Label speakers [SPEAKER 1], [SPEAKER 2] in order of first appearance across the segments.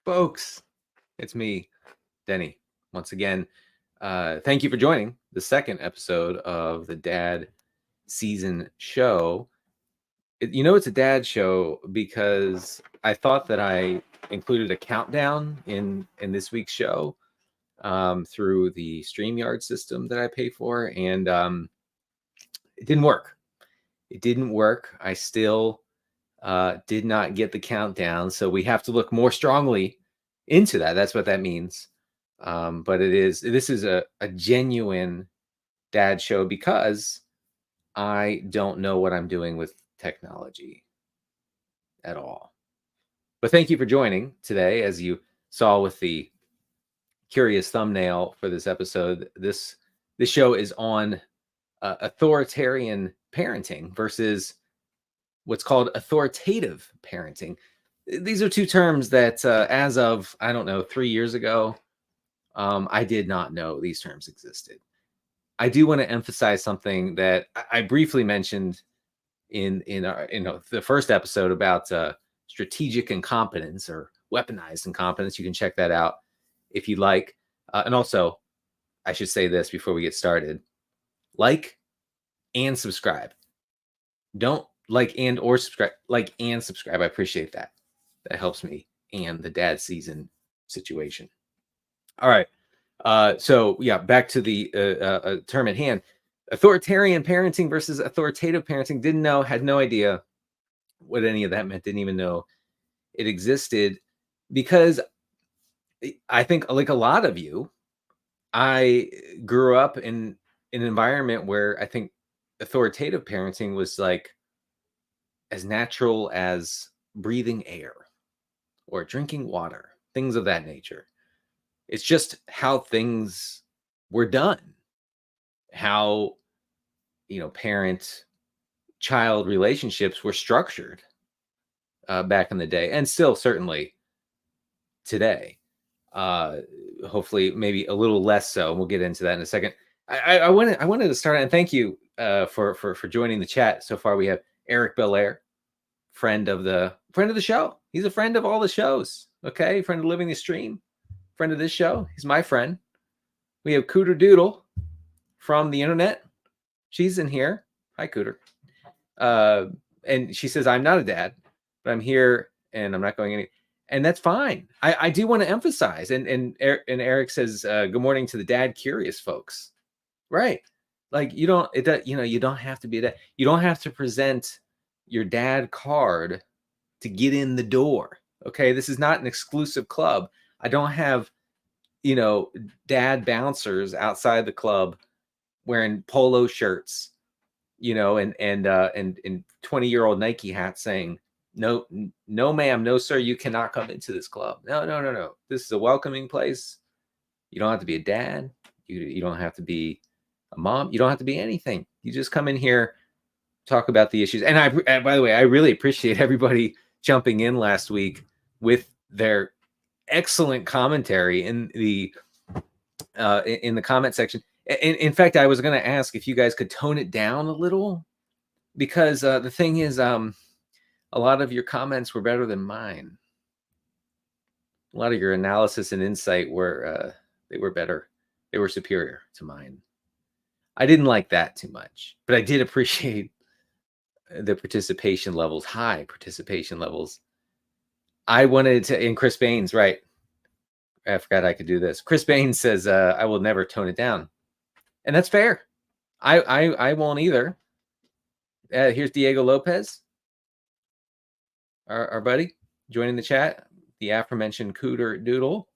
[SPEAKER 1] Folks, it's me, Denny. Once again, thank you for joining the second episode of the Dad Season Show. It's a dad show because I thought that I included a countdown in this week's show through the StreamYard system that I pay for, and it didn't work. It didn't work. I still did not get the countdown, so we have to look more strongly into that. That's what that means. But this is a genuine dad show because I don't know what I'm doing with technology at all. But thank you for joining today. As you saw with the curious thumbnail for this episode, this show is on authoritarian parenting versus what's called authoritative parenting. These are two terms that as of, I don't know, 3 years ago, I did not know these terms existed. I do want to emphasize something that I briefly mentioned in the first episode about strategic incompetence or weaponized incompetence. You can check that out if you like. And also, I should say this before we get started: like and subscribe. Don't like and or subscribe. Like and subscribe. I appreciate that. That helps me and the dad season situation. All right. So yeah, back to the term at hand. Authoritarian parenting versus authoritative parenting. Didn't know, had no idea what any of that meant. Didn't even know it existed, because I think, like a lot of you, I grew up in an environment where I think authoritative parenting was like as natural as breathing air or drinking water, things of that nature. It's just how things were done, how, parent-child relationships were structured back in the day, and still certainly today. Hopefully, maybe a little less so. And we'll get into that in a second. I wanted to start, and thank you for joining the chat so far. We have Eric Belair, friend of the show. He's a friend of all the shows. Okay, friend of Living the Stream, friend of this show. He's my friend. We have Cooter Doodle from the internet. She's in here. Hi, Cooter. And she says, I'm not a dad, but I'm here and I'm not going any. And that's fine. I do want to emphasize. And Eric says, good morning to the dad curious folks. Right. Like you don't have to be a dad. You don't have to present your dad card to get in the door. Okay. This is not an exclusive club. I don't have, dad bouncers outside the club wearing polo shirts, and 20-year-old Nike hats saying, no, ma'am, no, sir, you cannot come into this club. No. This is a welcoming place. You don't have to be a dad. You don't have to be a mom. You don't have to be anything. You just come in here, talk about the issues. And by the way, I really appreciate everybody jumping in last week with their excellent commentary in the comment section. In fact, I was going to ask if you guys could tone it down a little, because the thing is, a lot of your comments were better than mine. A lot of your analysis and insight were better. They were superior to mine. I didn't like that too much, but I did appreciate the participation levels, high participation levels. I wanted to, and Chris Baines, right? I forgot I could do this. Chris Baines says, I will never tone it down. And that's fair. I won't either. Here's Diego Lopez, our buddy, joining the chat. The aforementioned Cooter Doodle,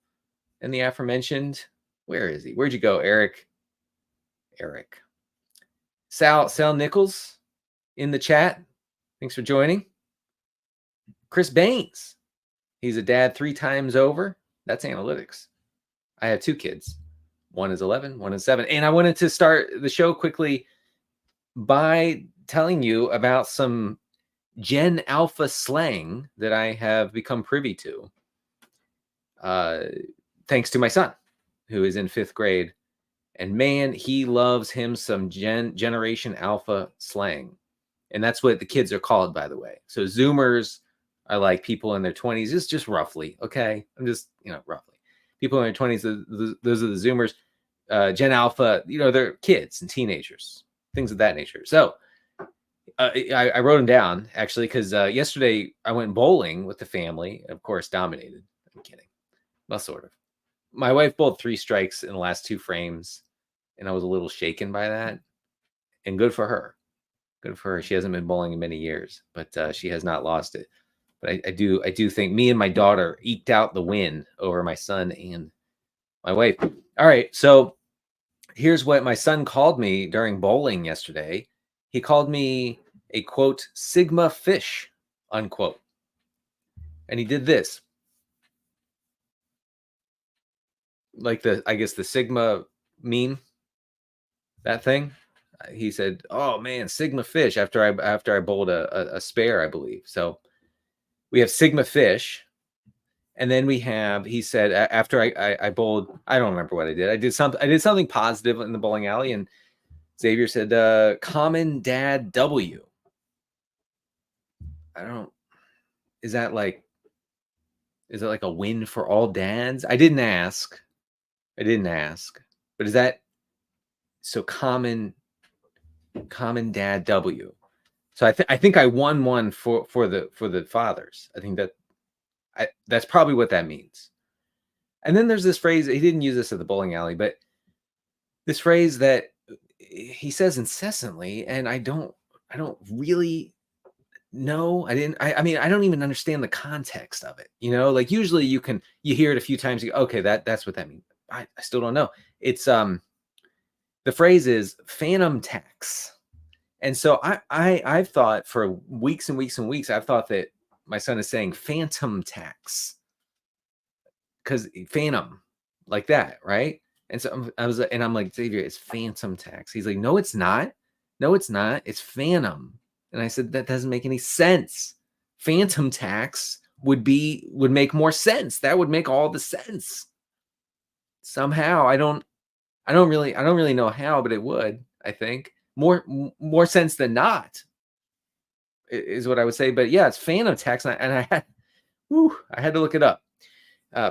[SPEAKER 1] and the aforementioned, where is he? Where'd you go, Eric? Sal Nichols in the chat. Thanks for joining. Chris Baines. He's a dad 3 times over. That's analytics. I have 2 kids. One is 11, one is 7. And I wanted to start the show quickly by telling you about some Gen Alpha slang that I have become privy to, thanks to my son, who is in 5th grade. And man, he loves him some Generation Alpha slang. And that's what the kids are called, by the way. So Zoomers are like people in their 20s, just roughly. Okay. I'm just, roughly. People in their 20s, those are the Zoomers. Gen Alpha, they're kids and teenagers, things of that nature. So I wrote them down actually because yesterday I went bowling with the family. Of course, dominated. I'm kidding. Well, sort of. My wife bowled 3 strikes in the last 2 frames, and I was a little shaken by that. And good for her. Good for her. She hasn't been bowling in many years, but she has not lost it. But I do think me and my daughter eked out the win over my son and my wife. All right, so here's what my son called me during bowling yesterday. He called me a, quote, Sigma fish, unquote. And he did this. Like I guess the Sigma meme, that thing. He said, "Oh man, Sigma fish," after I bowled a spare, I believe. So we have Sigma fish. And then he said, after I bowled, I don't remember what I did. I did something positive in the bowling alley, and Xavier said, "Common Dad W." Is it like a win for all dads? I didn't ask, but is that so? Common Dad W. So I think I won one for the fathers. I think that's probably what that means. And then there's this phrase, he didn't use this at the bowling alley, but this phrase that he says incessantly, and I don't really know. I mean, I don't even understand the context of it. Like usually you hear it a few times, you go, okay, that's what that means. I still don't know. It's the phrase is phantom tax. And so I've thought for weeks and weeks and weeks, I've thought that my son is saying phantom tax. Because phantom, like that, right? And so I'm like, Xavier, it's phantom tax. He's like, no, it's not. No, it's not. It's phantom. And I said, that doesn't make any sense. Phantom tax would make more sense. That would make all the sense. Somehow, I don't really know how, but it would, I think. More sense than not is what I would say. But yeah, it's phantom tax. And I had to look it up.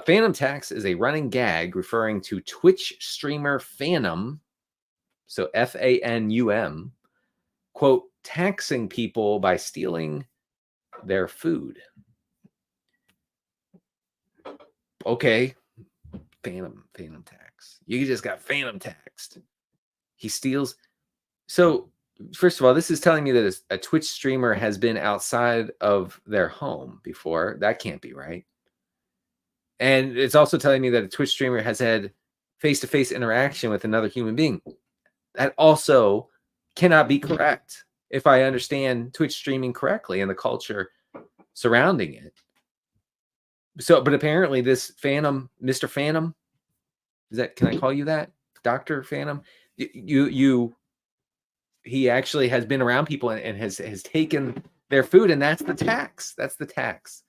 [SPEAKER 1] Phantom tax is a running gag referring to Twitch streamer Phantom, so F-A-N-U-M, quote, taxing people by stealing their food. Okay, Phantom tax. You just got Phantom taxed. He steals. So, first of all, this is telling me that a Twitch streamer has been outside of their home before. That can't be right. And it's also telling me that a Twitch streamer has had face-to-face interaction with another human being. That also cannot be correct if I understand Twitch streaming correctly and the culture surrounding it. So, but apparently this Phantom, Mr. Phantom, can I call you that? Dr. Phantom? He actually has been around people and has taken their food, and that's the tax. That's the tax.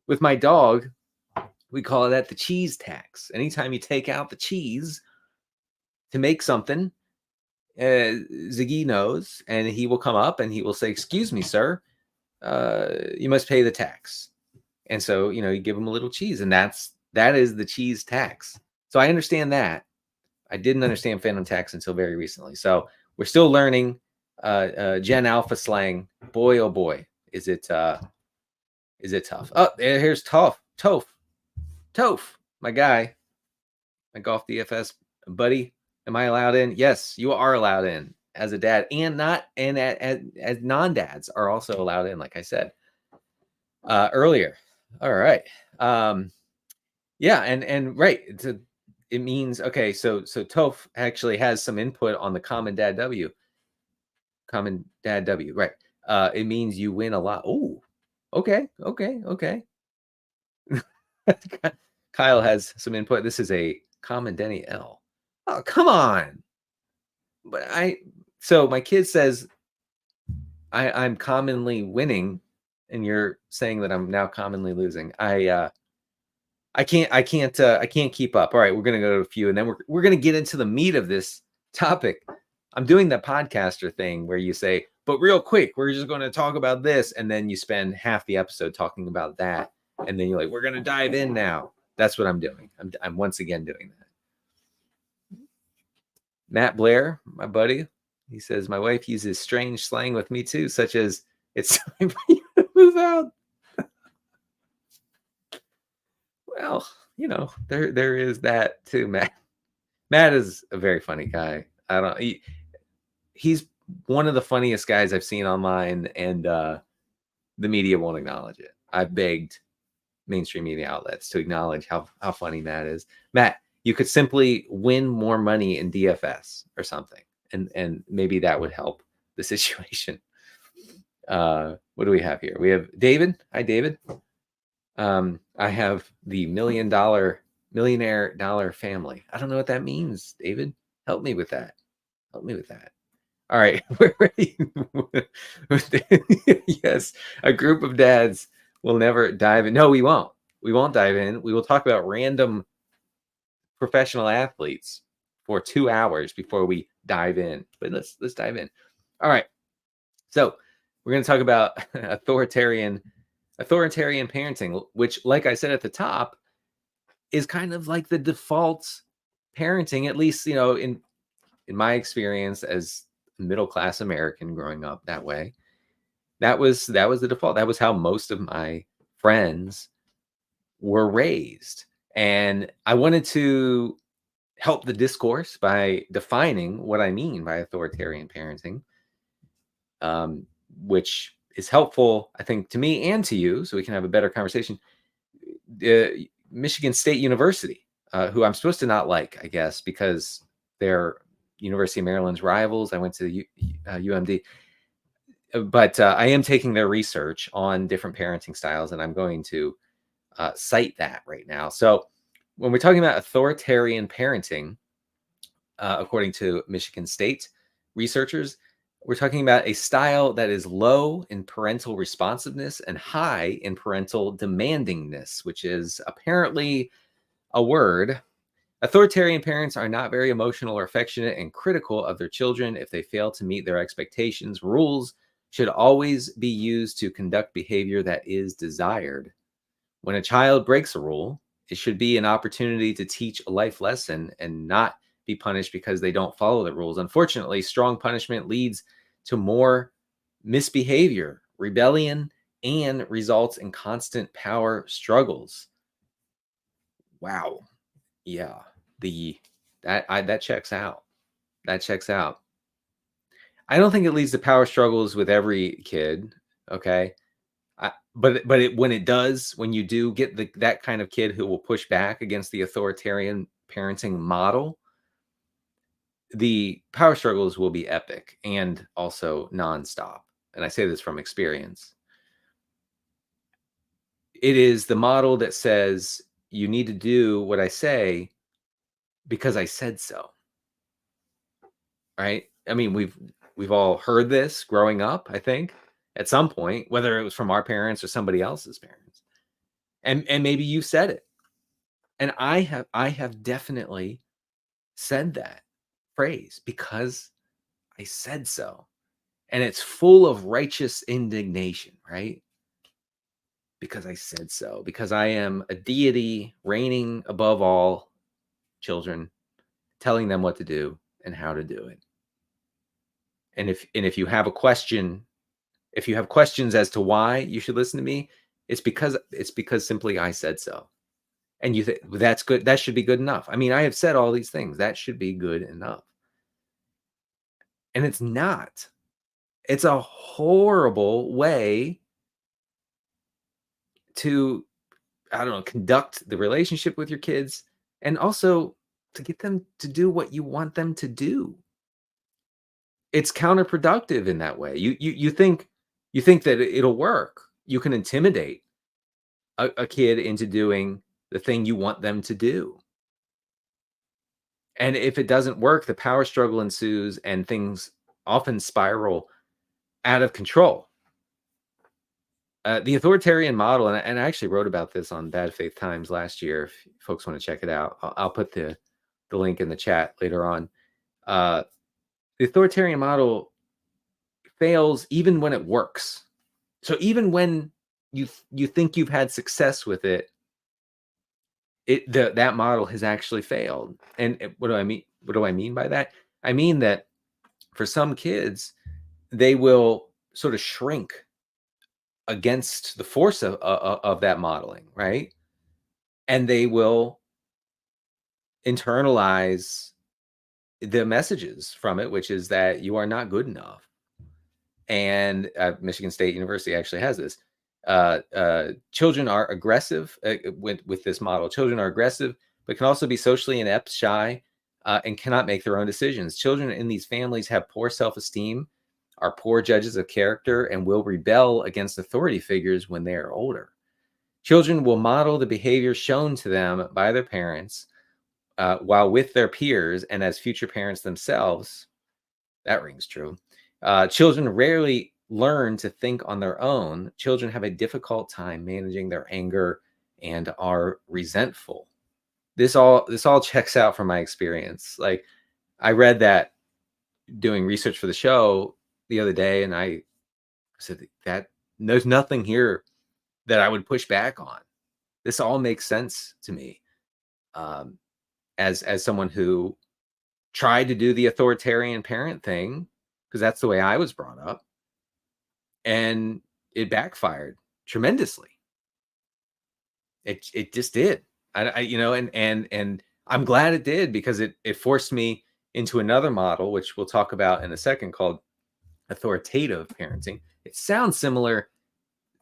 [SPEAKER 1] With my dog, we call that the cheese tax. Anytime you take out the cheese to make something, Ziggy knows, and he will come up and he will say, "Excuse me, sir, you must pay the tax." And so, you give him a little cheese, and that is the cheese tax. So I understand that. I didn't understand phantom tax until very recently. So we're still learning Gen Alpha slang. Boy, oh boy, is it tough. Oh, here's Toph, my guy, my golf DFS buddy. Am I allowed in? Yes, you are allowed in as a dad, and as non-dads are also allowed in, like I said earlier. All right. Yeah, and right. It means, okay, so Toph actually has some input on the common dad W. Common dad W, right. It means you win a lot. Oh, okay. Kyle has some input. This is a common Denny L. Oh, come on. But so my kid says I'm commonly winning, and you're saying that I'm now commonly losing. I can't keep up. All right, we're gonna go to a few, and then we're gonna get into the meat of this topic. I'm doing the podcaster thing where you say, but real quick, we're just going to talk about this. And then you spend half the episode talking about that. And then you're like, we're going to dive in now. That's what I'm doing. I'm once again doing that. Matt Blair, my buddy, he says, my wife uses strange slang with me too, such as, it's time for you to move out. Well, there is that too, Matt. Matt is a very funny guy. He's one of the funniest guys I've seen online, and the media won't acknowledge it. I've begged mainstream media outlets to acknowledge how funny Matt is. Matt, you could simply win more money in DFS or something, and maybe that would help the situation. What do we have here? We have David. Hi, David. I have the millionaire dollar family. I don't know what that means, David. Help me with that. All right, we're ready. Yes, a group of dads will never dive in. No, we won't. We won't dive in. We will talk about random professional athletes for 2 hours before we dive in. But let's dive in. All right. So we're going to talk about authoritarian parenting, which, like I said at the top, is kind of like the default parenting, at least, in my experience as a middle-class American growing up that way. That was the default. That was how most of my friends were raised. And I wanted to help the discourse by defining what I mean by authoritarian parenting, which is helpful, I think, to me and to you, so we can have a better conversation. Michigan State University, who I'm supposed to not like, I guess, because they're University of Maryland's rivals. I went to UMD. But I am taking their research on different parenting styles, and I'm going to cite that right now. So when we're talking about authoritarian parenting, according to Michigan State researchers, we're talking about a style that is low in parental responsiveness and high in parental demandingness, which is apparently a word. Authoritarian parents are not very emotional or affectionate and critical of their children if they fail to meet their expectations. Rules should always be used to conduct behavior that is desired. When a child breaks a rule, it should be an opportunity to teach a life lesson and not be punished because they don't follow the rules. Unfortunately, strong punishment leads to more misbehavior, rebellion, and results in constant power struggles. Wow. Yeah. That checks out. That checks out. I don't think it leads to power struggles with every kid. Okay. But when it does, when you do get that kind of kid who will push back against the authoritarian parenting model, the power struggles will be epic and also nonstop. And I say this from experience. It is the model that says you need to do what I say because I said so. Right? I mean, we've all heard this growing up, I think, at some point, whether it was from our parents or somebody else's parents. And maybe you said it. And I have definitely said that phrase because I said so. And it's full of righteous indignation, right? Because I said so, because I am a deity reigning above all children, telling them what to do and how to do it. And if you have a question, if you have questions as to why you should listen to me, it's because simply I said so. And you think that's good, that should be good enough. I mean, I have said all these things, that should be good enough. And it's not. It's a horrible way to, I don't know, conduct the relationship with your kids, and also to get them to do what you want them to do. It's counterproductive in that way. You think that it'll work. You can intimidate a kid into doing the thing you want them to do. And if it doesn't work, the power struggle ensues and things often spiral out of control. The authoritarian model, and I actually wrote about this on Bad Faith Times last year. If folks want to check it out, I'll put the link in the chat later on. The authoritarian model fails even when it works. So even when you think you've had success with it, that model has actually failed. And what do I mean? What do I mean by that? I mean that for some kids, they will sort of shrink against the force of that modeling, right? And they will internalize the messages from it, which is that you are not good enough. And Michigan State University actually has this. Children are aggressive with this model. Children are aggressive, but can also be socially inept, shy, and cannot make their own decisions. Children in these families have poor self-esteem, are poor judges of character, and will rebel against authority figures when they are older. Children will model the behavior shown to them by their parents while with their peers and as future parents themselves. That rings true. Children rarely learn to think on their own. Children have a difficult time managing their anger and are resentful. This all checks out from my experience. Like, I read that doing research for the show the other day, and I said that there's nothing here that I would push back on. This all makes sense to me. As someone who tried to do the authoritarian parent thing, because that's the way I was brought up, and it backfired tremendously. It just did. And I'm glad it did, because it forced me into another model, which we'll talk about in a second, called authoritative parenting. It sounds similar,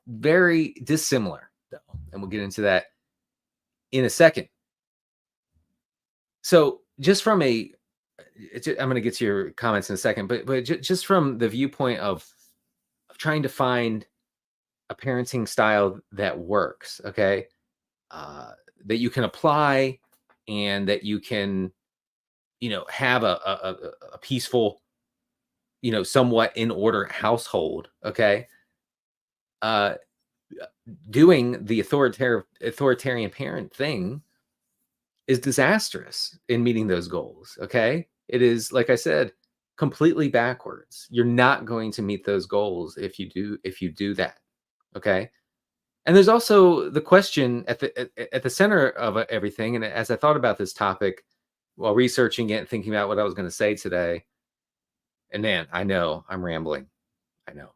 [SPEAKER 1] very dissimilar though, and we'll get into that in a second. So just from I'm going to get to your comments in a second, but just from the viewpoint of trying to find a parenting style that works, okay, that you can apply, and that you can, have a peaceful, somewhat in order household, okay. Doing the authoritarian parent thing is disastrous in meeting those goals, okay? It is, like I said, completely backwards. You're not going to meet those goals if you do that, okay? And there's also the question at the center of everything. And as I thought about this topic while researching it and thinking about what I was going to say today, and man, I know I'm rambling. I know.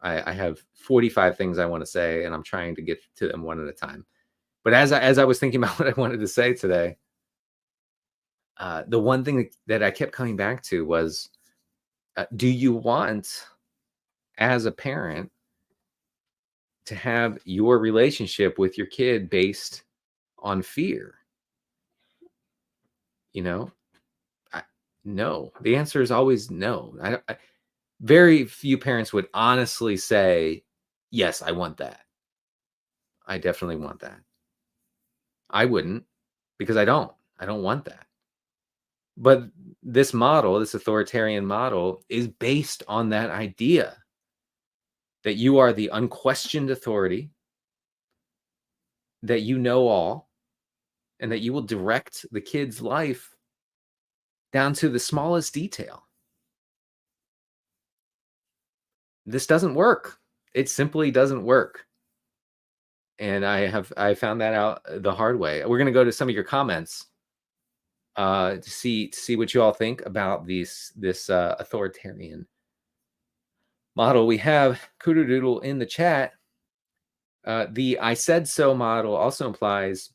[SPEAKER 1] I have 45 things I want to say, and I'm trying to get to them one at a time. But as I was thinking about what I wanted to say today, the one thing that I kept coming back to was, do you want, as a parent, to have your relationship with your kid based on fear? No. The answer is always no. Very few parents would honestly say, yes, I want that. I definitely want that. I wouldn't, because I don't want that. But this model, this authoritarian model, is based on that idea that you are the unquestioned authority, that you know all, and that you will direct the kid's life down to the smallest detail. This doesn't work. It simply doesn't work. And I found that out the hard way. We're going to go to some of your comments to see what you all think about this authoritarian model. We have Koodoodle in the chat. The I said so model also implies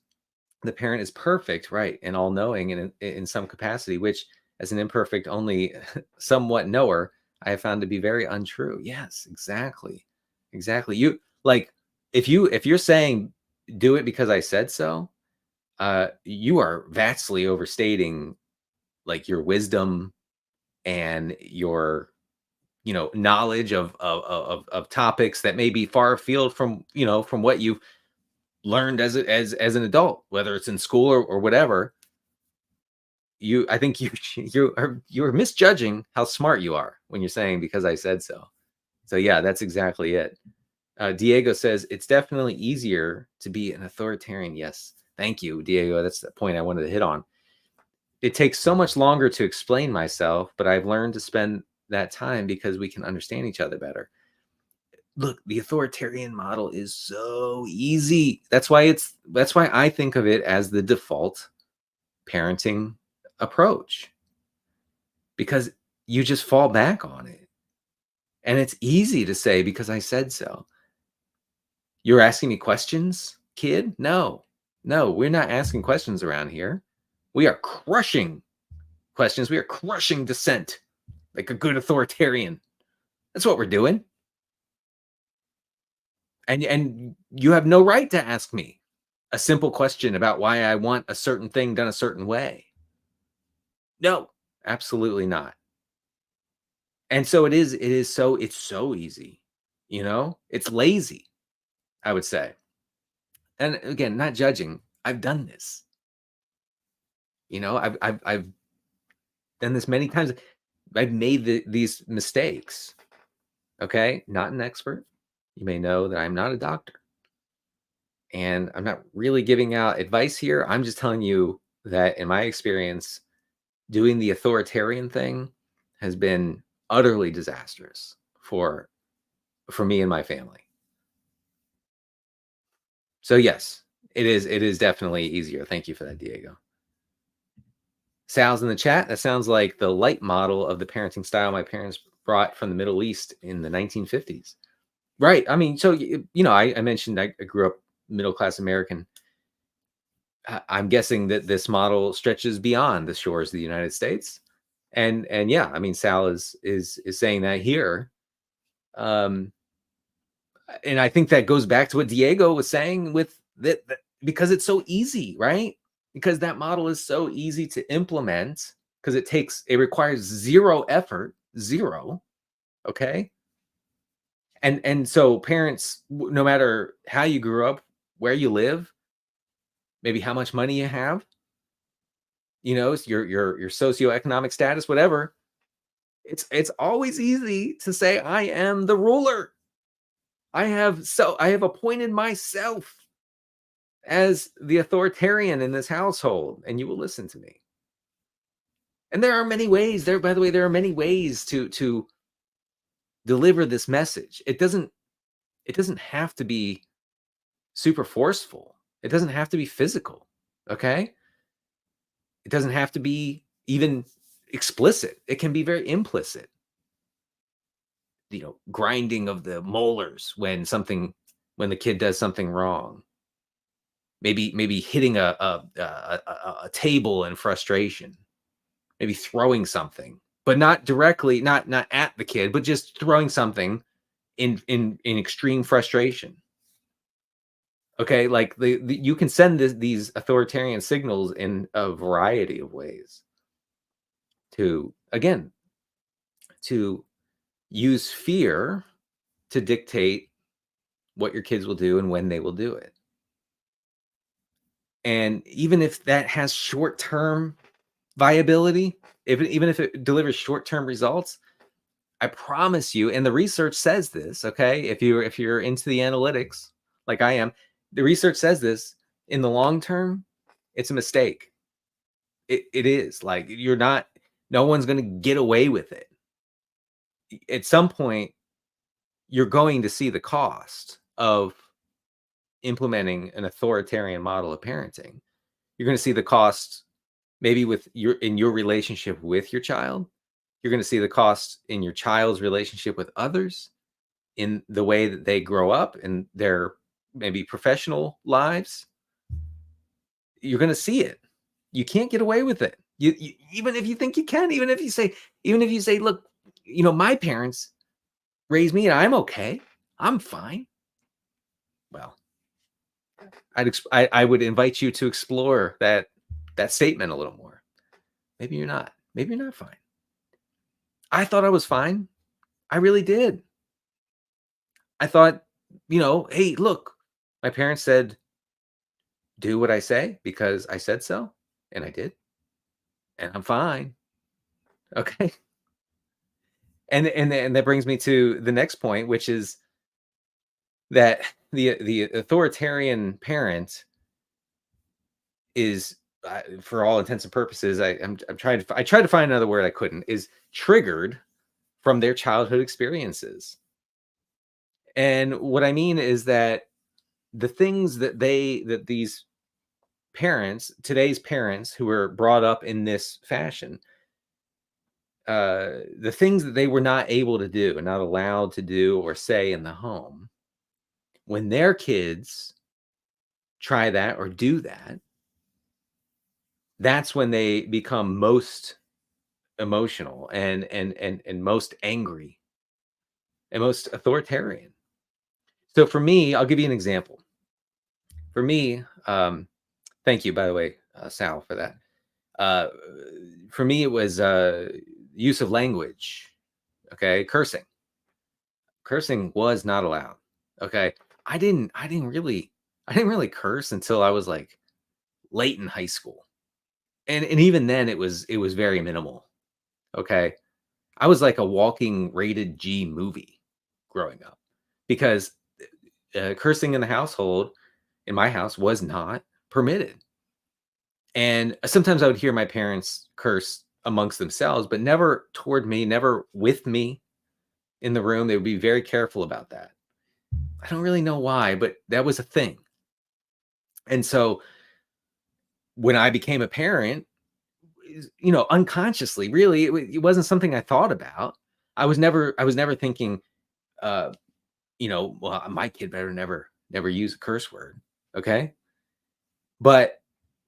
[SPEAKER 1] the parent is perfect, right, and all-knowing in some capacity, which, as an imperfect, only somewhat knower, I have found to be very untrue. Yes, exactly. You, like, if you're saying do it because I said so, you are vastly overstating, like, your wisdom and your knowledge of topics that may be far afield from from what you've learned as an adult, whether it's in school or whatever. I think you're misjudging how smart you are when you're saying because I said so. So yeah, that's exactly it. Diego says it's definitely easier to be an authoritarian. Yes, thank you, Diego. That's the point I wanted to hit on. It takes so much longer to explain myself, but I've learned to spend that time because we can understand each other better. Look, the authoritarian model is so easy. That's why I think of it as the default parenting approach, because you just fall back on it. And it's easy to say because I said so. You're asking me questions, kid? No. No, we're not asking questions around here. We are crushing questions. We are crushing dissent like a good authoritarian. That's what we're doing. And you have no right to ask me a simple question about why I want a certain thing done a certain way. No, absolutely not. And so it's so easy, it's lazy, I would say. And again, not judging. I've done this. I've done this many times. I've made these mistakes. Okay, not an expert. You may know that I'm not a doctor, and I'm not really giving out advice here. I'm just telling you that in my experience, doing the authoritarian thing has been utterly disastrous for me and my family. So yes, it is definitely easier. Thank you for that, Diego. Sal's in the chat. That sounds like the light model of the parenting style my parents brought from the Middle East in the 1950s. Right. I mean, so I mentioned I grew up middle class American. I'm guessing that this model stretches beyond the shores of the United States, and yeah, I mean, Sal is saying that here, um, and I think that goes back to what Diego was saying with that because it's so easy, right? Because that model is so easy to implement because it requires zero effort, zero. Okay, and so parents, no matter how you grew up, where you live, maybe how much money you have, your socioeconomic status, whatever. It's always easy to say I am the ruler. I have appointed myself as the authoritarian in this household, and you will listen to me. And there are many ways. By the way, there are many ways to deliver this message. It doesn't have to be super forceful. It doesn't have to be physical. Okay? It doesn't have to be even explicit. It can be very implicit. Grinding of the molars when the kid does something wrong. Maybe hitting a table in frustration. Maybe throwing something, but not directly, not at the kid, but just throwing something in extreme frustration. Okay, like you can send these authoritarian signals in a variety of ways to, again, to use fear to dictate what your kids will do and when they will do it. And even if that has short-term viability, even if it delivers short-term results, I promise you, and the research says this, okay? If you're into the analytics like I am, the research says this, in the long term, it's a mistake. It is. Like, no one's going to get away with it. At some point, you're going to see the cost of implementing an authoritarian model of parenting. You're going to see the cost maybe in your relationship with your child. You're going to see the cost in your child's relationship with others, in the way that they grow up in their maybe professional lives. You're going to see it. You can't get away with it. You even if you think you can, even if you say, look, my parents raised me and I'm okay. I'm fine. Well, I would invite you to explore that statement a little more. Maybe you're not. Maybe you're not fine. I thought I was fine. I really did. I thought, hey, look, my parents said, do what I say because I said so, and I did, and I'm fine. Okay. And that brings me to the next point, which is that the authoritarian parent is, for all intents and purposes, I tried to find another word, I couldn't, is triggered from their childhood experiences. And what I mean is that the things that these parents, today's parents who were brought up in this fashion, the things that they were not able to do and not allowed to do or say in the home, when their kids try that or do that, that's when they become most emotional and most angry and most authoritarian. So for me, I'll give you an example. For me, thank you, by the way, Sal, for that. Uh, for me, it was use of language. Okay, cursing was not allowed. Okay, I didn't really curse until I was like late in high school, and even then it was very minimal. Okay, I was like a walking rated G movie growing up because cursing in the household, in my house, was not permitted. And sometimes I would hear my parents curse amongst themselves, but never toward me, never with me in the room. They would be very careful about that. I don't really know why, but that was a thing. And so when I became a parent, unconsciously, really, it wasn't something I thought about. I was never thinking, uh, well, my kid better never use a curse word. Okay. But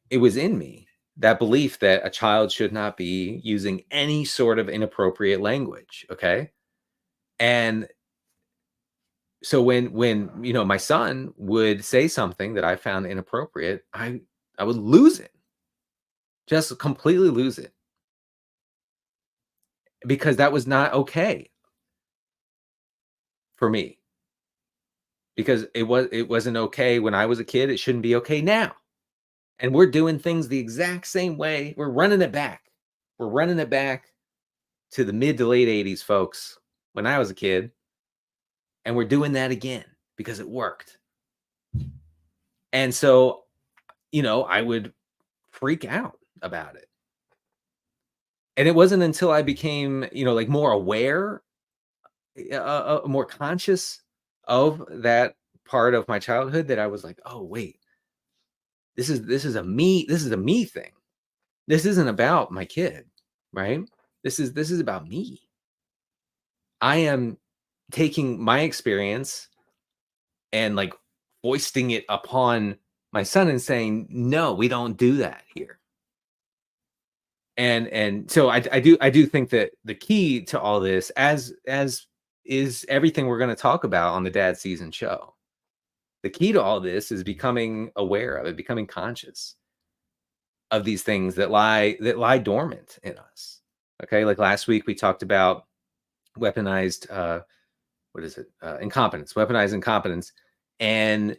[SPEAKER 1] it was in me, that belief that a child should not be using any sort of inappropriate language. Okay. And so when my son would say something that I found inappropriate, I would lose it, just completely lose it, because that was not okay for me. Because it wasn't okay when I was a kid, it shouldn't be okay now. And we're doing things the exact same way. We're running it back. We're running it back to the mid to late 80s, folks, when I was a kid, and we're doing that again because it worked. And so, I would freak out about it. And it wasn't until I became, like more aware, more conscious of that part of my childhood, that I was like, "Oh, wait. This is a me thing. This isn't about my kid, right? This is about me. I am taking my experience and like foisting it upon my son and saying, "No, we don't do that here." And so I do think that the key to all this, as is everything we're going to talk about on the Dad Season show, the key to all this is becoming aware of it, becoming conscious of these things that lie dormant in us. Okay, like last week we talked about weaponized what is it? Incompetence, weaponized incompetence. And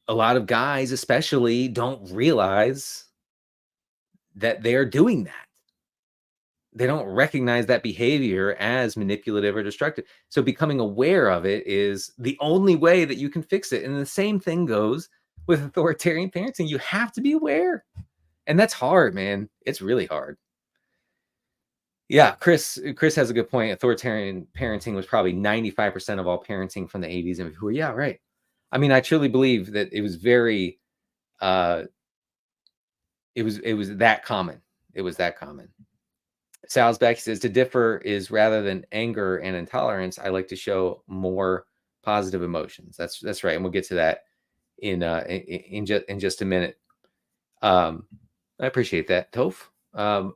[SPEAKER 1] a lot of guys especially don't realize that they're doing that. They don't recognize that behavior as manipulative or destructive. So becoming aware of it is the only way that you can fix it. And the same thing goes with authoritarian parenting. You have to be aware. And that's hard, man. It's really hard. Yeah, Chris has a good point. Authoritarian parenting was probably 95% of all parenting from the 80s and before. Yeah, right. I mean, I truly believe that it was very it was that common. It was that common. Salzbeck says to differ is rather than anger and intolerance, I like to show more positive emotions. That's right. And we'll get to that in just a minute. I appreciate that, Toph.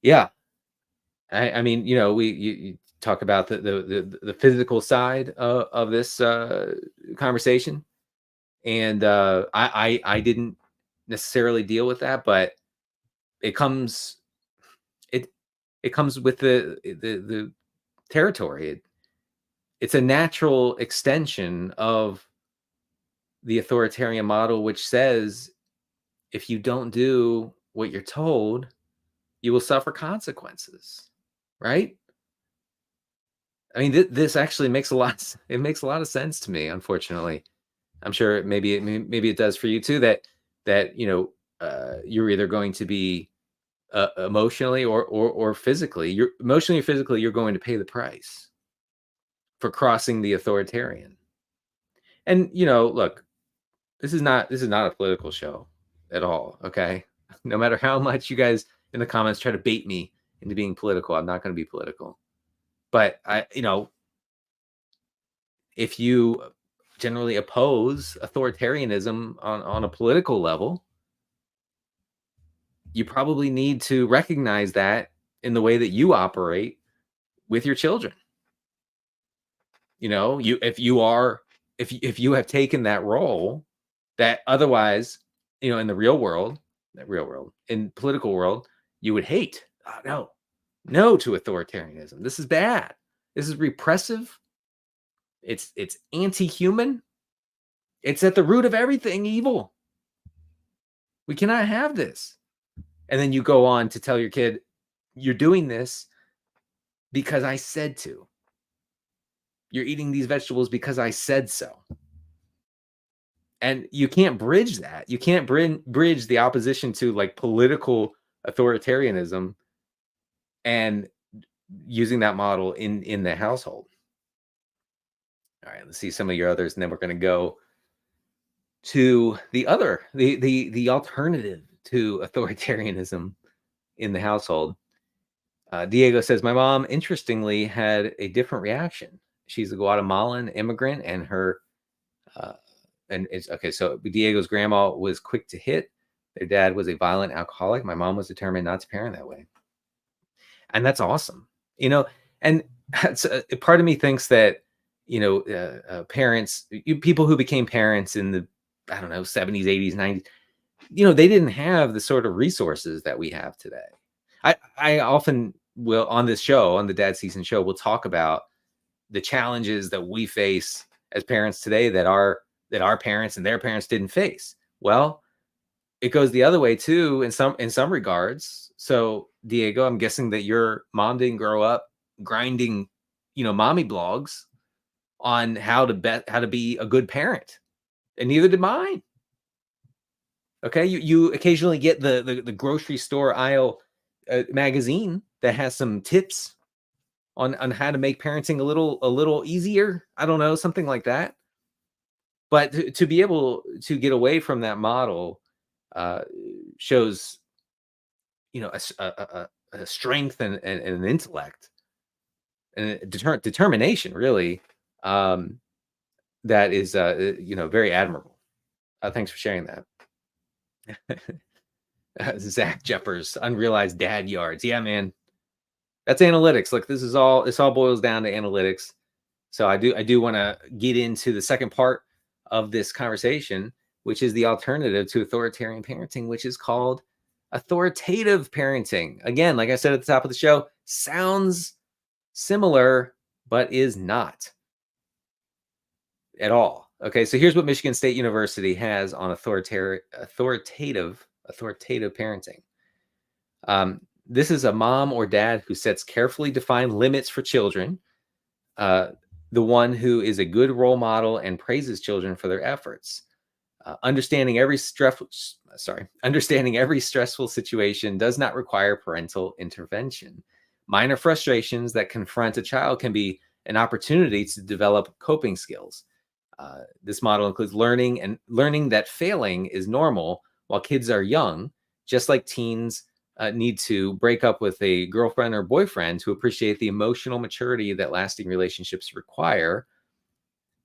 [SPEAKER 1] Yeah. I mean, you talk about the physical side of this conversation, and I didn't necessarily deal with that, but it comes it it comes with the territory. It's a natural extension of the authoritarian model, which says if you don't do what you're told, you will suffer consequences, right? I mean, this actually makes a lot. It makes a lot of sense to me. Unfortunately, I'm sure maybe it does for you too. That you're either going to be emotionally or physically. You're emotionally or physically, you're going to pay the price for crossing the authoritarian. And look, this is not a political show at all. Okay, no matter how much you guys in the comments try to bait me into being political, I'm not going to be political. But if you generally oppose authoritarianism on a political level, you probably need to recognize that in the way that you operate with your children. If you have taken that role that otherwise, in the real world, in political world, you would hate. Oh, no to authoritarianism. This is bad. This is repressive. It's anti-human. It's at the root of everything evil. We cannot have this. And then you go on to tell your kid, you're doing this because I said to. You're eating these vegetables because I said so. And you can't bridge that. You can't bridge the opposition to like political authoritarianism and using that model in the household. All right, let's see some of your others, and then we're going to go to the alternative to authoritarianism in the household. Diego says, my mom, interestingly, had a different reaction. She's a Guatemalan immigrant, and her and it's okay. So Diego's grandma was quick to hit. Their dad was a violent alcoholic. My mom was determined not to parent that way, and that's awesome. And part of me thinks that parents, people who became parents in the 70s, 80s, 90s, they didn't have the sort of resources that we have today. I often will on this show, on the Dad Season show, we'll talk about the challenges that we face as parents today that our parents and their parents didn't face. Well, it goes the other way too in some regards. So Diego, I'm guessing that your mom didn't grow up grinding, mommy blogs on how to be a good parent, and neither did mine. Okay, you occasionally get the grocery store aisle magazine that has some tips on how to make parenting a little easier. I don't know, something like that. But to be able to get away from that model shows, a strength and an intellect and determination, really, that is, very admirable. Thanks for sharing that. Zach Jeffers, unrealized dad yards. Yeah, man, that's analytics. Look, this all boils down to analytics. So I do want to get into the second part of this conversation, which is the alternative to authoritarian parenting, which is called authoritative parenting. Again, like I said at the top of the show, sounds similar, but is not at all. Okay, so here's what Michigan State University has on authoritative parenting. This is a mom or dad who sets carefully defined limits for children. The one who is a good role model and praises children for their efforts. Understanding every stressful situation does not require parental intervention. Minor frustrations that confront a child can be an opportunity to develop coping skills. This model includes learning that failing is normal while kids are young, just like teens need to break up with a girlfriend or boyfriend to appreciate the emotional maturity that lasting relationships require.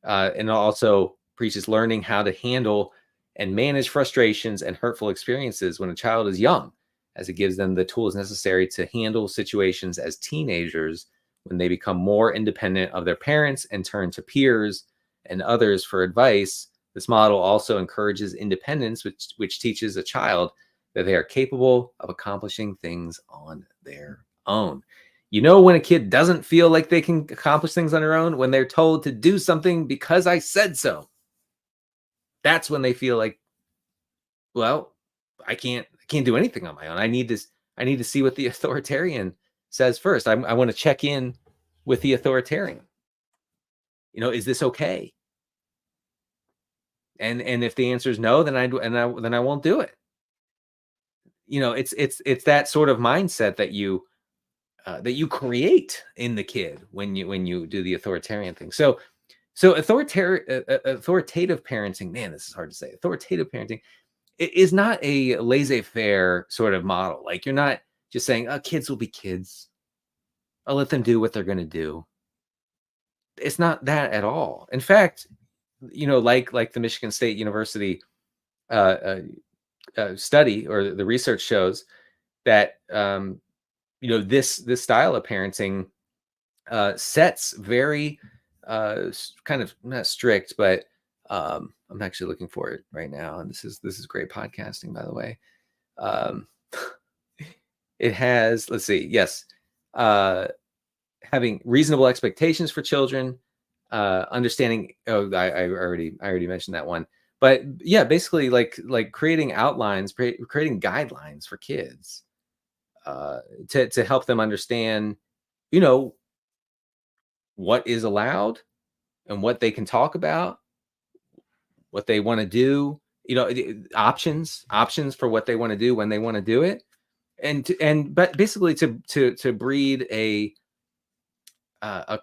[SPEAKER 1] And also preaches learning how to handle and manage frustrations and hurtful experiences when a child is young, as it gives them the tools necessary to handle situations as teenagers when they become more independent of their parents and turn to peers and others for advice. This model also encourages independence, which teaches a child that they are capable of accomplishing things on their own. When a kid doesn't feel like they can accomplish things on their own, when they're told to do something because I said so. That's when they feel like, well, I can't do anything on my own. I need to see what the authoritarian says first. I want to check in with the authoritarian. Is this okay? And if the answer is no, then I won't do it. it's that sort of mindset that you create in the kid when you do the authoritarian thing. So authoritative parenting, man, this is hard to say. Authoritative parenting is not a laissez-faire sort of model. Like, you're not just saying, "Oh, kids will be kids. I'll let them do what they're going to do." It's not that at all. In fact, like the Michigan State University uh, uh, study, or the research shows that this style of parenting sets very kind of not strict, but I'm actually looking for it right now, and this is great podcasting, by the way. Um, it has, let's see, yes, uh, having reasonable expectations for children, understanding. Oh, I already mentioned that one, but yeah, basically like creating outlines, creating guidelines for kids to help them understand, you know, what is allowed and what they can talk about, what they want to do, options for what they want to do when they want to do it, but basically to breed a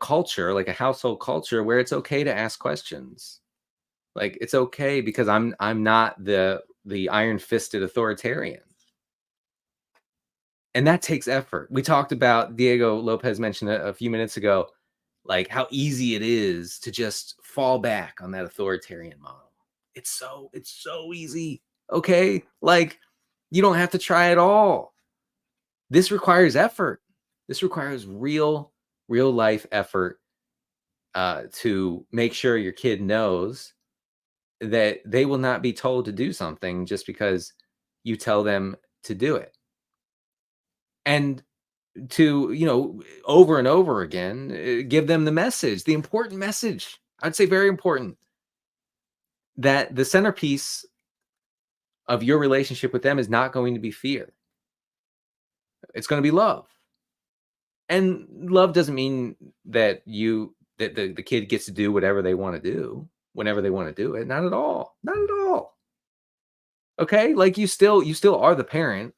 [SPEAKER 1] culture, like a household culture, where it's okay to ask questions. Like, it's okay because I'm not the iron-fisted authoritarian. And that takes effort. We talked about, Diego Lopez mentioned a few minutes ago, like how easy it is to just fall back on that authoritarian model. It's so easy. Okay? Like, you don't have to try at all. This requires effort. This requires real life effort to make sure your kid knows that they will not be told to do something just because you tell them to do it. And to, over and over again, give them the message, the important message. I'd say very important, that the centerpiece of your relationship with them is not going to be fear. It's going to be love. And love doesn't mean that the kid gets to do whatever they want to do whenever they want to do it. Not at all. Not at all. Okay? Like, you still are the parent,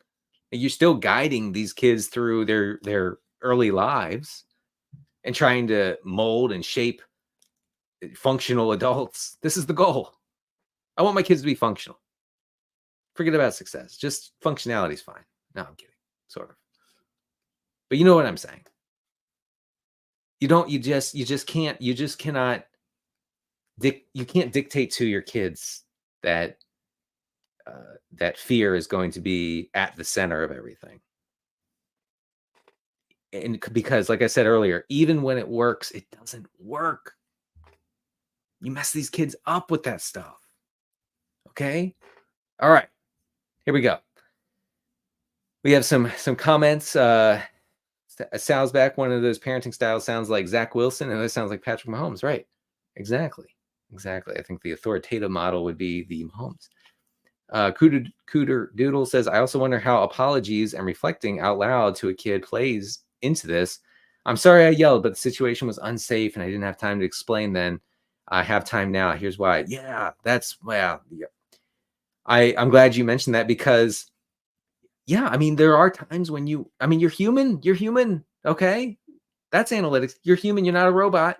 [SPEAKER 1] and you're still guiding these kids through their early lives and trying to mold and shape functional adults. This is the goal. I want my kids to be functional. Forget about success. Just functionality is fine. No, I'm kidding. Sort of. But you know what I'm saying. You just cannot you can't dictate to your kids that that fear is going to be at the center of everything. And because, like I said earlier, even when it works, it doesn't work. You mess these kids up with that stuff. Okay? All right. Here we go. We have some comments. Sal's back. One of those parenting styles sounds like Zach Wilson, and this sounds like Patrick Mahomes. Right? Exactly. I think the authoritative model would be the Mahomes. Cooter Doodle says, I also wonder how apologies and reflecting out loud to a kid plays into this. I'm sorry I yelled, but the situation was unsafe and I didn't have time to explain then. I have time now. Here's why. Yeah, yeah. I'm glad you mentioned that, because yeah, I mean, there are times when you're human. Okay. That's analytics. You're human. You're not a robot.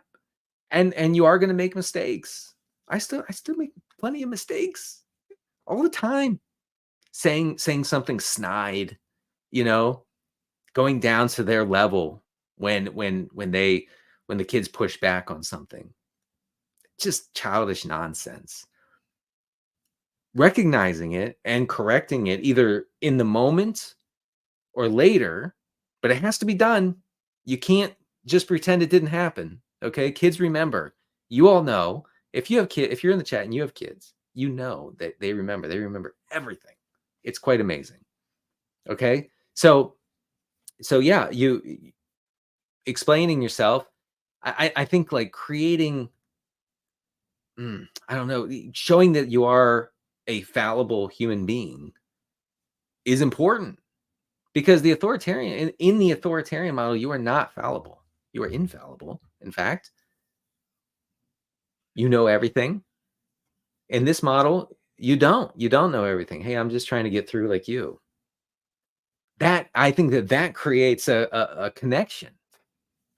[SPEAKER 1] And you are going to make mistakes. I still make plenty of mistakes all the time. Saying something snide, going down to their level when the kids push back on something. Just childish nonsense. Recognizing it and correcting it either in the moment or later, but it has to be done. You can't just pretend it didn't happen. Okay? Kids remember. You all know, if you're in the chat and you have kids, you know that they remember. They remember everything. It's quite amazing. Okay? So yeah, you explaining yourself. I think, like, creating, I don't know, showing that you are a fallible human being is important, because the authoritarian in the authoritarian model, you are not fallible. You are infallible. In fact, you know everything. In this model, you don't know everything. Hey, I'm just trying to get through like you. That I think that creates a connection.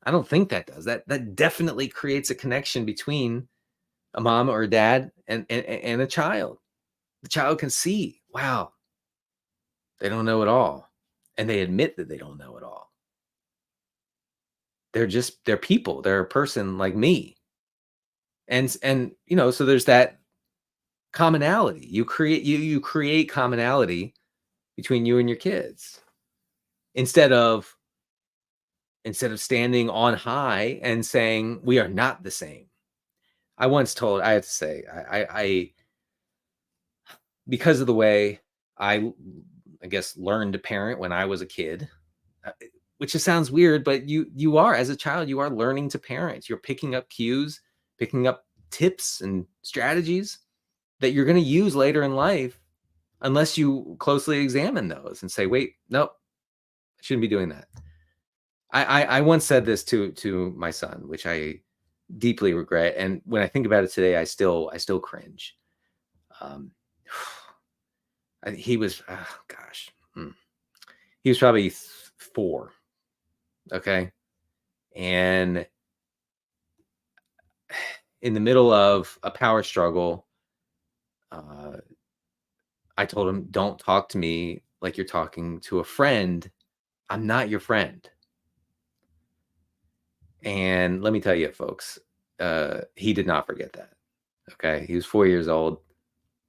[SPEAKER 1] I don't think that does. That definitely creates a connection between a mom or a dad and a child. The child can see, wow, they don't know it all. And they admit that they don't know it all. They're people. They're a person like me. And so there's that commonality. You create commonality between you and your kids instead of standing on high and saying we are not the same. I have to say, I because of the way I guess learned to parent when I was a kid, uh, which just sounds weird, but you are, as a child, you are learning to parent. You're picking up cues, picking up tips and strategies that you're going to use later in life, unless you closely examine those and say, wait, nope, I shouldn't be doing that. I once said this to my son, which I deeply regret, and when I think about it today, I still cringe. Um, he was, oh gosh, he was probably 4, okay, and in the middle of a power struggle, uh, I told him, "Don't talk to me like you're talking to a friend. I'm not your friend." And let me tell you, folks, he did not forget that. Okay, he was 4 years old.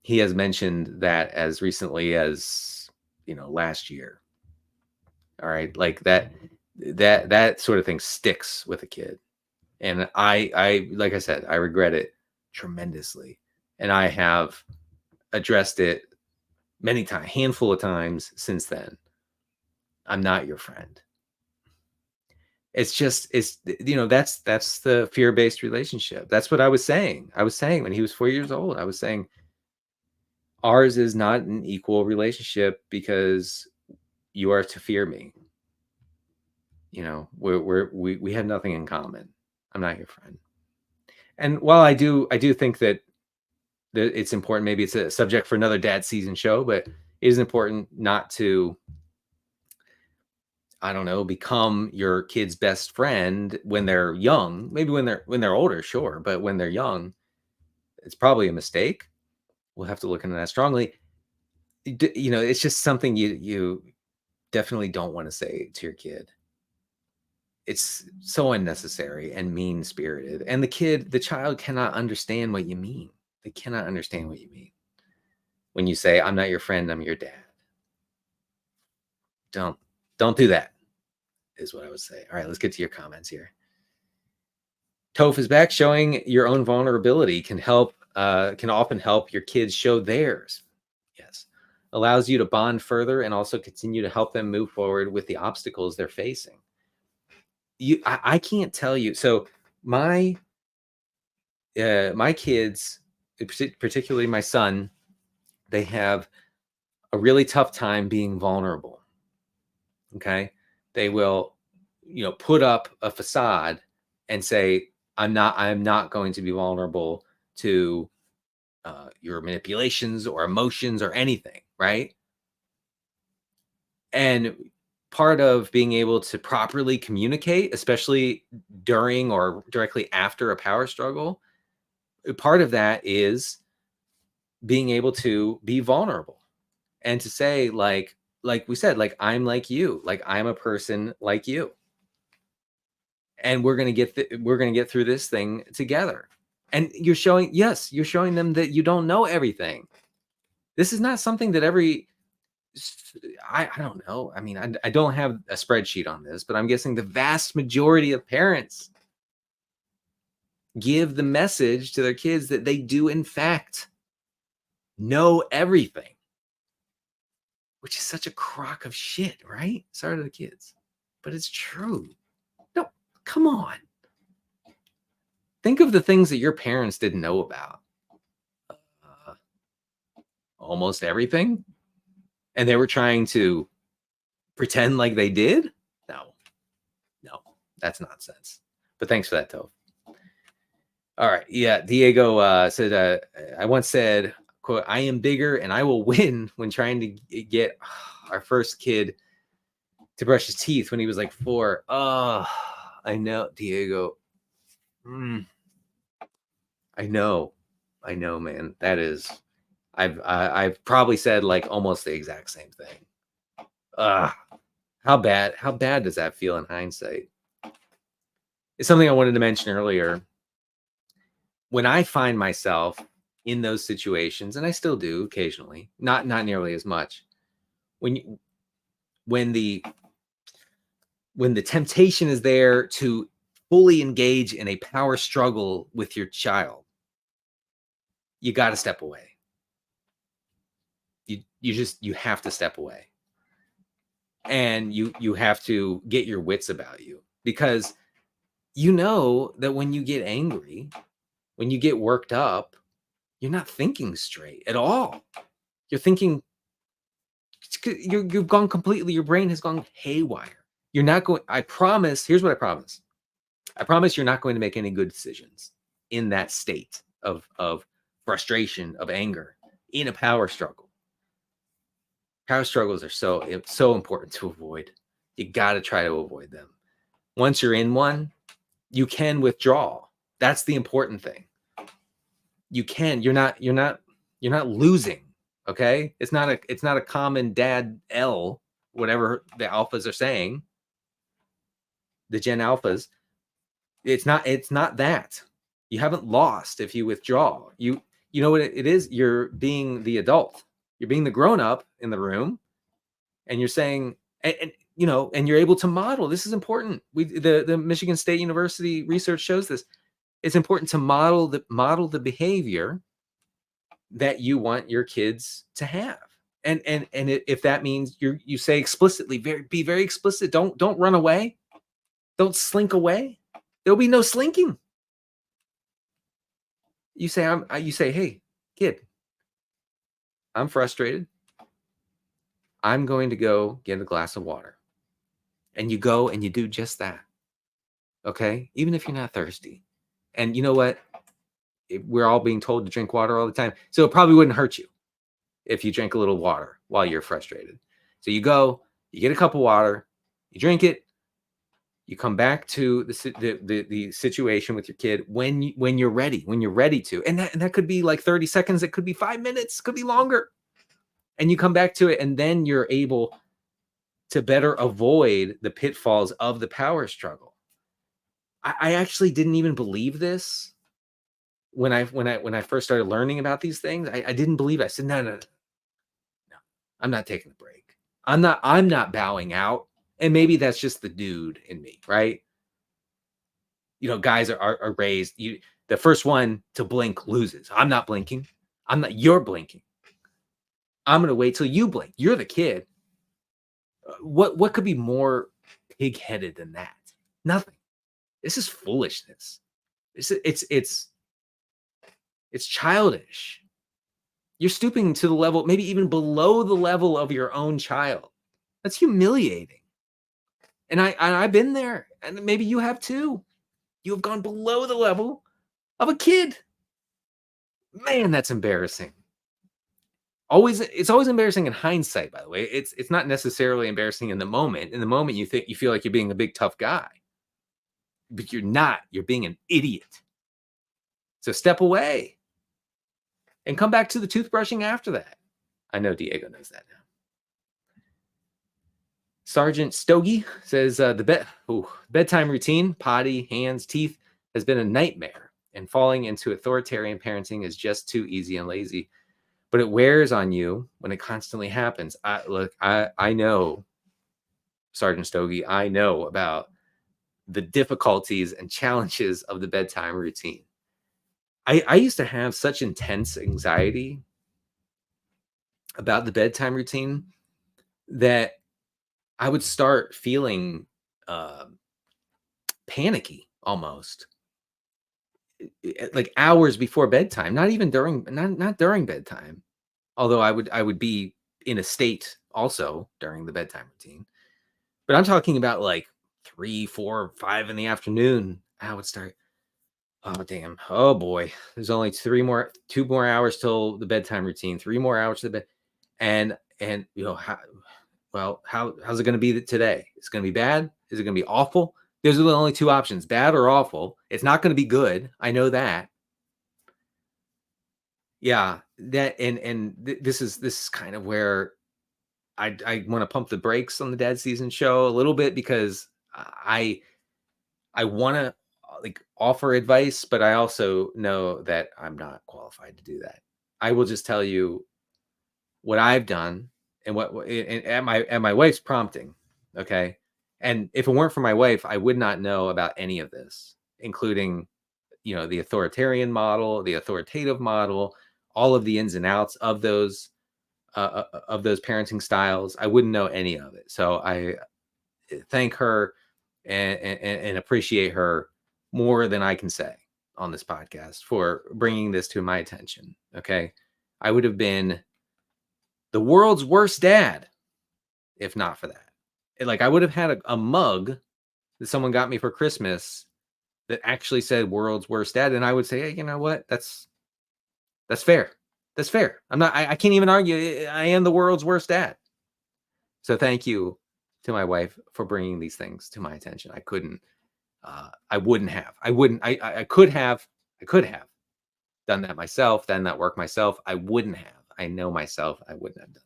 [SPEAKER 1] He has mentioned that as recently as last year. All right, like that sort of thing sticks with a kid, and I like I said, I regret it tremendously, and I have addressed it many times, handful of times since then. I'm not your friend. That's the fear-based relationship. That's what I was saying. I was saying when he was 4 years old, I was saying ours is not an equal relationship because you are to fear me. We have nothing in common. I'm not your friend. And while I do think that it's important, maybe it's a subject for another dad season show, but it is important not to, I don't know, become your kid's best friend when they're young. Maybe when they're older, sure, but when they're young, it's probably a mistake. We'll have to look into that strongly. It's just something you definitely don't want to say to your kid. It's so unnecessary and mean-spirited, and the child cannot understand what you mean. They cannot understand what you mean when you say, "I'm not your friend, I'm your dad." Don't do that, is what I would say. All right, let's get to your comments here. Toph is back. Showing your own vulnerability can often help your kids show theirs. Yes. Allows you to bond further and also continue to help them move forward with the obstacles they're facing. I can't tell you. So my kids, particularly my son, they have a really tough time being vulnerable. Okay. They will, put up a facade and say, I'm not going to be vulnerable to your manipulations or emotions or anything. Right. And part of being able to properly communicate, especially during or directly after a power struggle, part of that is being able to be vulnerable and to say, like we said, like, I'm like you, like I'm a person like you, and we're gonna get through this thing together. And you're showing them that you don't know everything. This is not something that I don't know. I mean, I don't have a spreadsheet on this, but I'm guessing the vast majority of parents give the message to their kids that they do in fact know everything, which is such a crock of shit, right? Sorry to the kids, but it's true. No, come on. Think of the things that your parents didn't know about. Uh, Almost everything. And they were trying to pretend like they did? No, that's nonsense. But thanks for that, Toph. All right. Yeah. Diego said, I once said, quote, "I am bigger and I will win when trying to get our first kid to brush his teeth when he was like 4. Oh, I know, Diego. I know, man. That is, I've probably said like almost the exact same thing. How bad does that feel in hindsight? It's something I wanted to mention earlier. When I find myself in those situations, and I still do occasionally, not nearly as much, when the temptation is there to fully engage in a power struggle with your child, you got to step away. You have to step away, and you have to get your wits about you, because you know that when you get angry, when you get worked up, you're not thinking straight at all. You're thinking, you've gone completely, your brain has gone haywire. You're not going, I promise, here's what I promise. I promise you're not going to make any good decisions in that state of frustration, of anger, in a power struggle. Power struggles are so important to avoid. You got to try to avoid them. Once you're in one, you can withdraw. That's the important thing. You can. You're not losing. Okay, it's not a common dad L, whatever the alphas are saying. The Gen Alphas. It's not that. You haven't lost if you withdraw. You know what it is? You're being the adult. You're being the grown up in the room, and you're saying, and you're able to model. This is important. The Michigan State University research shows this. It's important to model the behavior that you want your kids to have. And if that means you say explicitly, be very explicit. Don't run away. Don't slink away. There'll be no slinking. You say, hey, kid, I'm frustrated. I'm going to go get a glass of water. And you go and you do just that. Okay? Even if you're not thirsty. And you know what? We're all being told to drink water all the time. So it probably wouldn't hurt you if you drink a little water while you're frustrated. So you go, you get a cup of water, you drink it, you come back to the situation with your kid when you're ready to. And that could be like 30 seconds. It could be 5 minutes, could be longer. And you come back to it, and then you're able to better avoid the pitfalls of the power struggle. I actually didn't even believe this when I first started learning about these things. I didn't believe it. I said, no, I'm not taking a break. I'm not bowing out. And maybe that's just the dude in me, right? Guys are raised. The first one to blink loses. I'm not blinking. You're blinking. I'm going to wait till you blink. You're the kid. What could be more pig-headed than that? Nothing. This is foolishness. It's childish. You're stooping to the level, maybe even below the level of your own child. That's humiliating. And I've been there, and maybe you have too. You have gone below the level of a kid. Man, that's embarrassing. It's always embarrassing in hindsight, by the way. It's not necessarily embarrassing in the moment. In the moment, you feel like you're being a big tough guy. But you're not. You're being an idiot. So step away and come back to the toothbrushing after that. I know Diego knows that now. Sergeant Stogie says the bedtime routine, potty, hands, teeth, has been a nightmare, and falling into authoritarian parenting is just too easy and lazy. But it wears on you when it constantly happens. I know, Sergeant Stogie, I know about the difficulties and challenges of the bedtime routine. I used to have such intense anxiety about the bedtime routine that I would start feeling panicky almost, like hours before bedtime. Not even not during bedtime, although I would be in a state also during the bedtime routine. But I'm talking about like 3, 4, 5 in the afternoon. I would start. Oh damn! Oh boy! There's only 2 more hours till the bedtime routine. 3 more hours to bed, and Well, how's it going to be today? It's going to be bad. Is it going to be awful? There's the only two options, bad or awful. It's not going to be good. I know that. Yeah, that this is kind of where I want to pump the brakes on the dad season show a little bit, because I want to like offer advice, but I also know that I'm not qualified to do that. I will just tell you what I've done and what and at my wife's prompting. Okay. And if it weren't for my wife, I would not know about any of this, including, the authoritarian model, the authoritative model, all of the ins and outs of those parenting styles. I wouldn't know any of it. So I thank her and appreciate her more than I can say on this podcast for bringing this to my attention. Okay. I would have been the world's worst dad if not for that. Like, I would have had a mug that someone got me for Christmas that actually said world's worst dad. And I would say, hey, you know what? That's fair. That's fair. I can't even argue. I am the world's worst dad. So thank you to my wife for bringing these things to my attention. I could have done that myself, done that work myself. I wouldn't have. I know myself. I wouldn't have done that.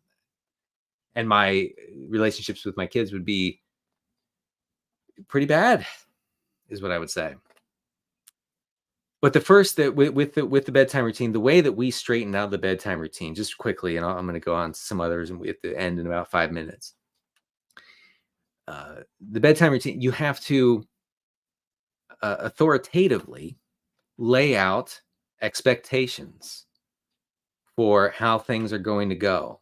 [SPEAKER 1] And my relationships with my kids would be pretty bad, is what I would say. But the first that with the bedtime routine, the way that we straighten out the bedtime routine, just quickly, and I'm going to go on to some others and at the end in about 5 minutes. The bedtime routine, you have to authoritatively lay out expectations for how things are going to go.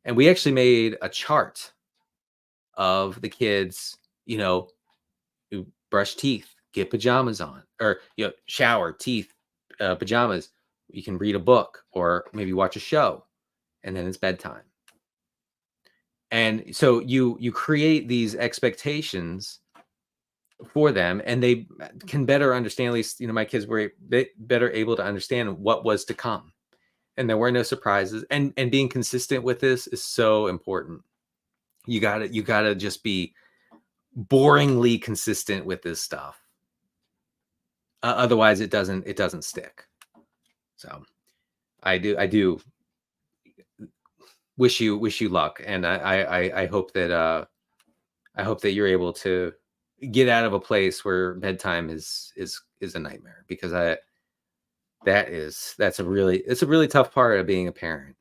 [SPEAKER 1] And we actually made a chart of the kids, who brush teeth, get pajamas on, or shower, teeth, pajamas. You can read a book or maybe watch a show, and then it's bedtime. And so you create these expectations for them, and they can better understand. At least my kids were better able to understand what was to come, and there were no surprises. And being consistent with this is so important. You gotta just be boringly consistent with this stuff. Otherwise, it doesn't stick. So I do wish you luck, and I hope that you're able to get out of a place where bedtime is a nightmare, because it's a really tough part of being a parent.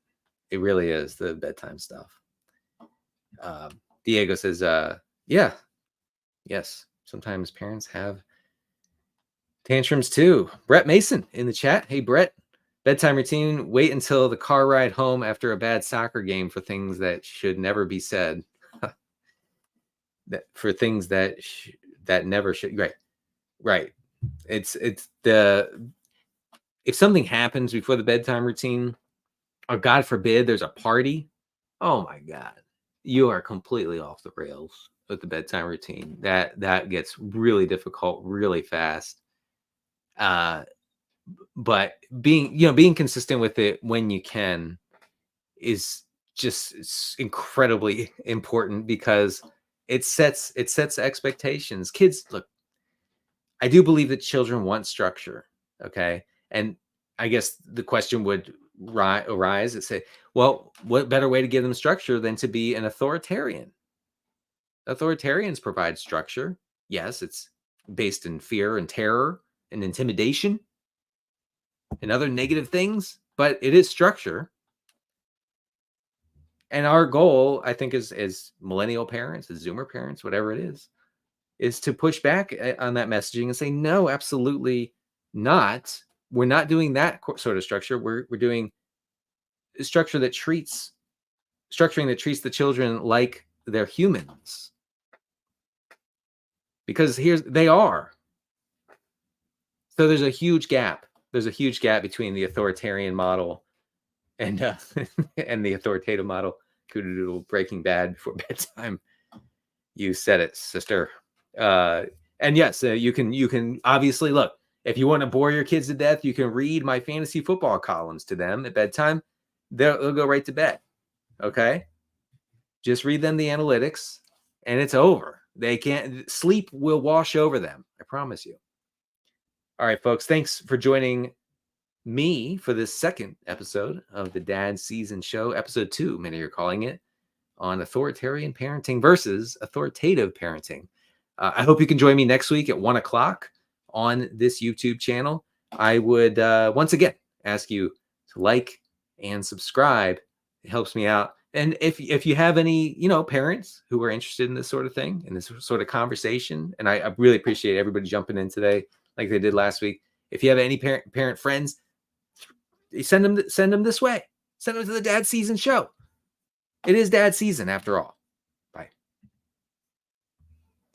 [SPEAKER 1] It really is, the bedtime stuff. Diego says, yeah, yes, sometimes parents have tantrums too. Brett Mason in the chat. Hey, Brett. Bedtime routine: wait until the car ride home after a bad soccer game for things that should never be said. For things that never should. Right. It's the if something happens before the bedtime routine, or God forbid there's a party, oh my God, you are completely off the rails with the bedtime routine. That gets really difficult really fast. But being consistent with it when you can is just incredibly important, because it sets expectations. Kids, look, I do believe that children want structure. Okay. And I guess the question would arise and say, well, what better way to give them structure than to be an authoritarian? Authoritarians provide structure. Yes, it's based in fear and terror and intimidation and other negative things, but it is structure. And our goal, I think, as millennial parents, as Zoomer parents, whatever it is to push back on that messaging and say, no, absolutely not. We're not doing that sort of structure. We're doing structuring that treats the children like they're humans, because they are. So there's a huge gap. There's a huge gap between the authoritarian model and and the authoritative model. Breaking Bad before bedtime. You said it, sister. And yes, you can obviously look. If you want to bore your kids to death, you can read my fantasy football columns to them at bedtime. They'll go right to bed. Okay. Just read them the analytics and it's over. They can't, sleep will wash over them. I promise you. All right, folks, thanks for joining me for this second episode of the Dad Season Show, episode 2, many are calling it, on authoritarian parenting versus authoritative parenting. I hope you can join me next week at 1 o'clock on this YouTube channel. I would once again ask you to like and subscribe. It helps me out. And if you have any, parents who are interested in this sort of thing, in this sort of conversation, and I really appreciate everybody jumping in today like they did last week. If you have any parent friends, send them this way. Send them to the Dad Season Show. It is Dad Season after all.